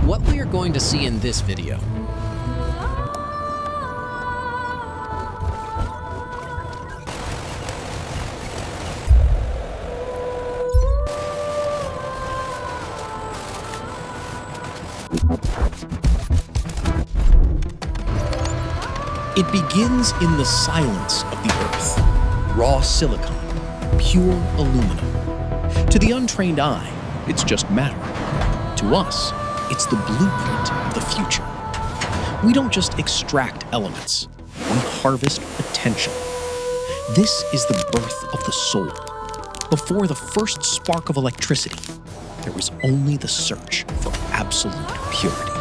What we are going to see in this video it begins in the silence of the earth, raw silicon, pure aluminum. To the untrained eye, it's just matter. To us, it's the blueprint of the future. We don't just extract elements, we harvest potential. This is the birth of the soul. Before the first spark of electricity, there was only the search for absolute purity.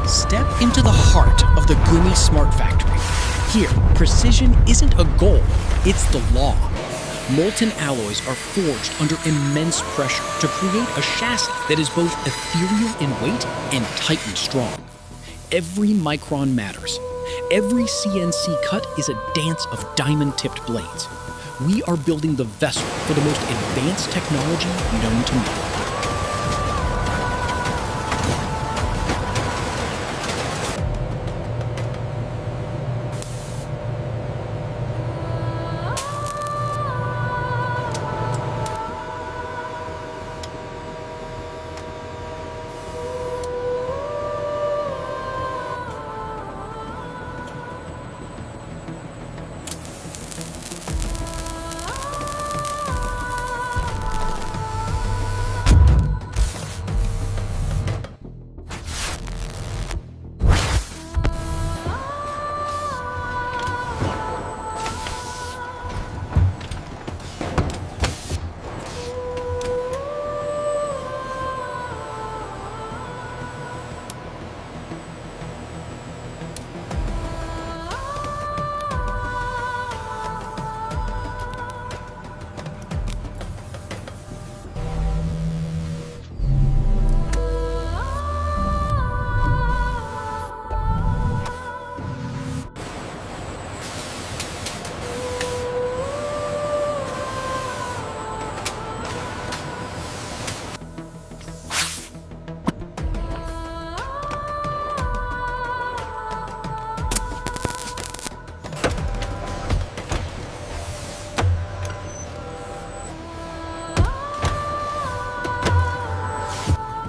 Step into the heart of the Gumi Smart Factory. Here, precision isn't a goal, it's the law. Molten alloys are forged under immense pressure to create a chassis that is both ethereal in weight and titan strong. Every micron matters. Every CNC cut is a dance of diamond-tipped blades. We are building the vessel for the most advanced technology known to man.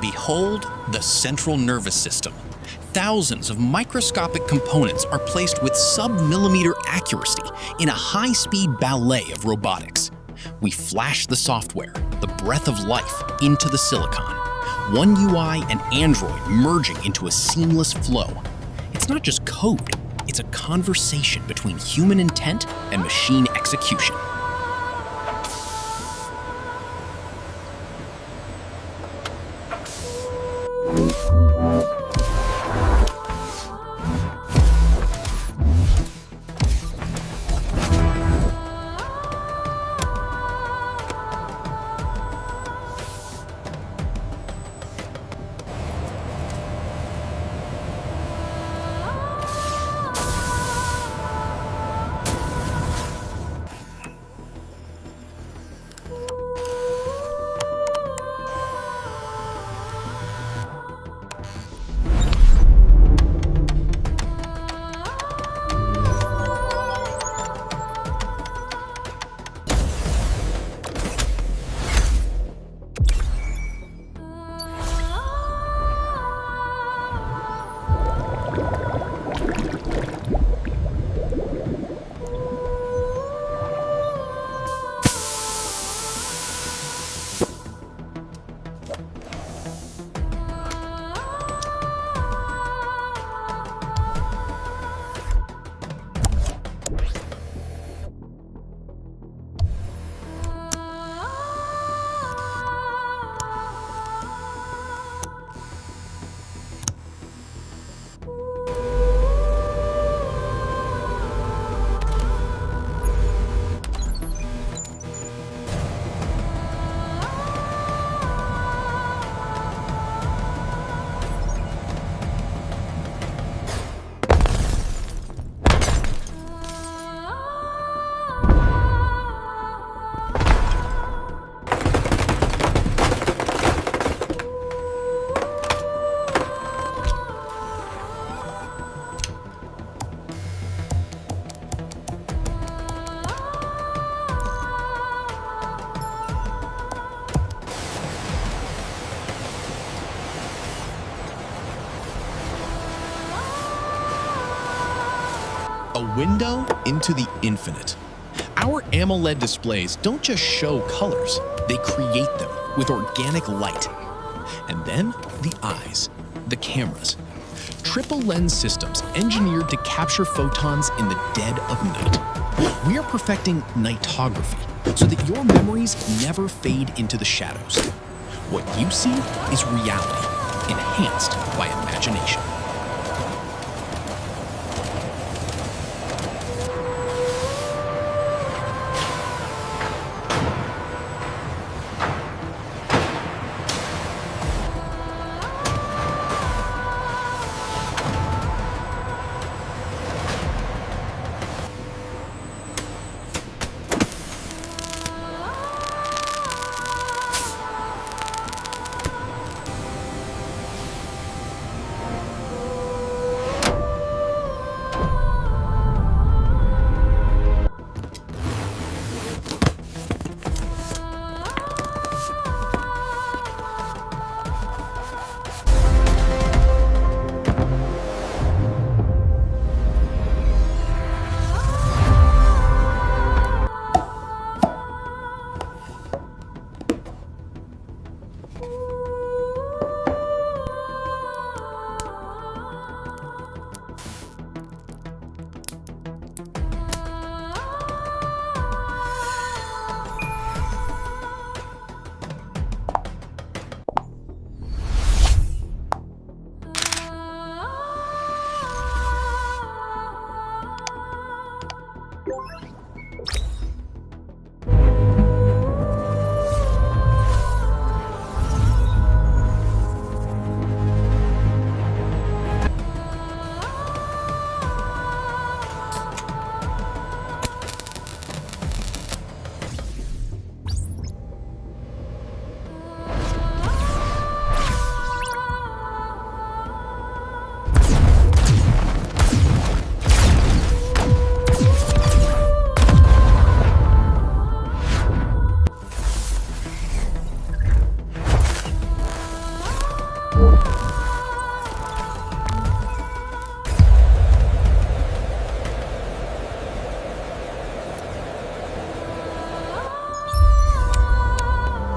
Behold the central nervous system. Thousands of microscopic components are placed with sub-millimeter accuracy in a high-speed ballet of robotics. We flash the software, the breath of life, into the silicon. One UI and Android merging into a seamless flow. It's not just code, it's a conversation between human intent and machine execution. window into the infinite. Our AMOLED displays don't just show colors, they create them with organic light. And then the eyes, the cameras. Triple lens systems engineered to capture photons in the dead of night. We are perfecting nightography so that your memories never fade into the shadows. What you see is reality, enhanced by imagination.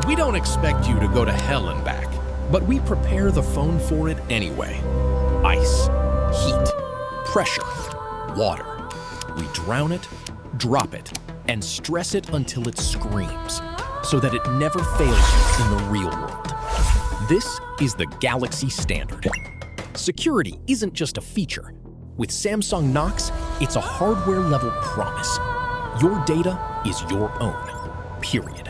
We don't expect you to go to hell and back, but we prepare the phone for it anyway. Ice, heat, pressure, water. We drown it, drop it, and stress it until it screams, so that it never fails you in the real world. This is the Galaxy Standard. Security isn't just a feature. With Samsung Knox, it's a hardware-level promise. Your data is your own, period.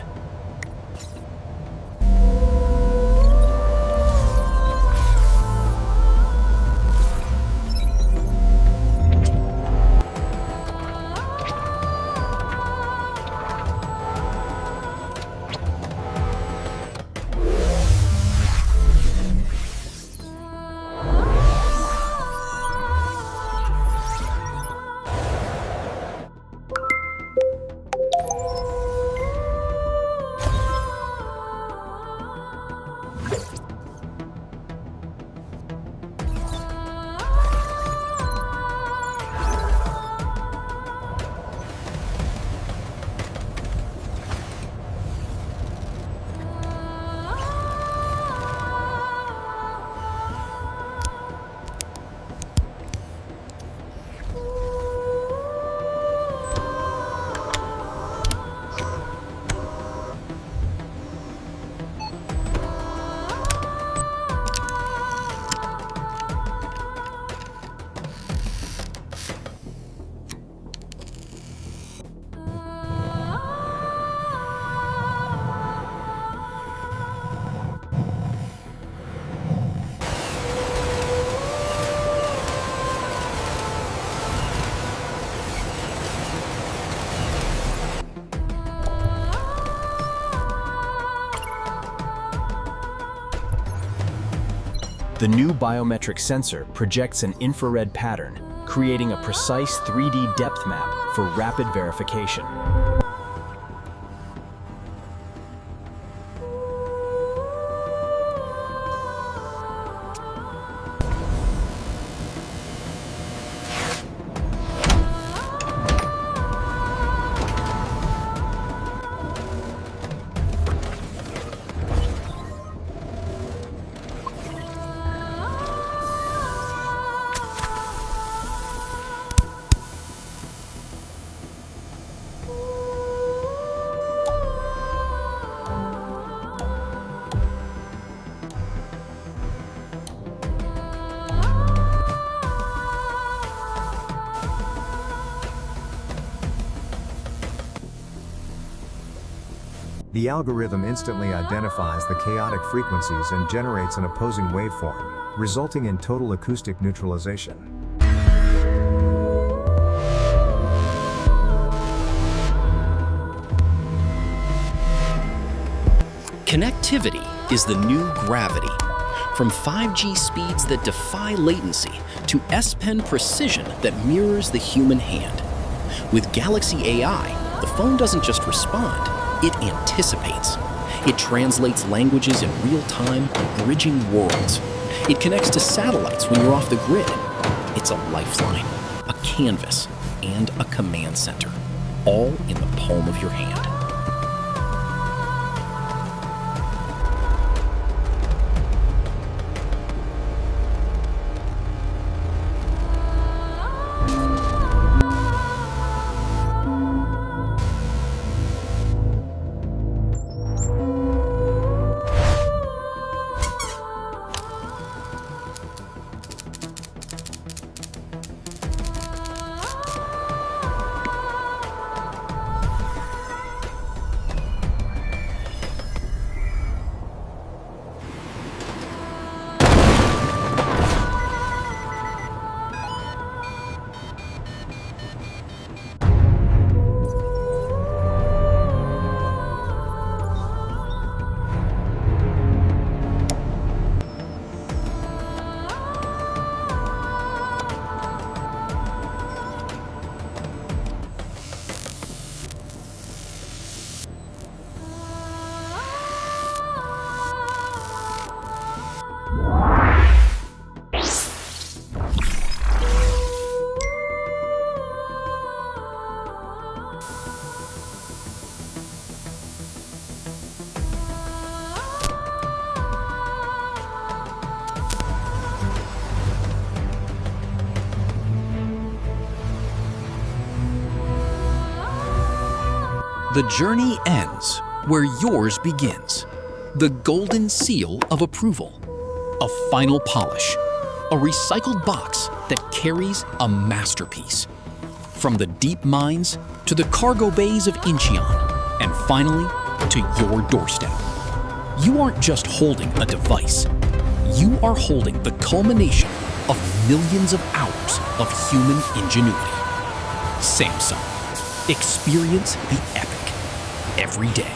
The new biometric sensor projects an infrared pattern, creating a precise 3D depth map for rapid verification. The algorithm instantly identifies the chaotic frequencies and generates an opposing waveform, resulting in total acoustic neutralization. Connectivity is the new gravity. From 5G speeds that defy latency to S-Pen precision that mirrors the human hand. With Galaxy AI, the phone doesn't just respond, it anticipates. It translates languages in real time, bridging worlds. It connects to satellites when you're off the grid. It's a lifeline, a canvas, and a command center, all in the palm of your hand. The journey ends where yours begins. The golden seal of approval. A final polish. A recycled box that carries a masterpiece. From the deep mines to the cargo bays of Incheon, and finally to your doorstep. You aren't just holding a device. You are holding the culmination of millions of hours of human ingenuity. Samsung. Experience the epic every day.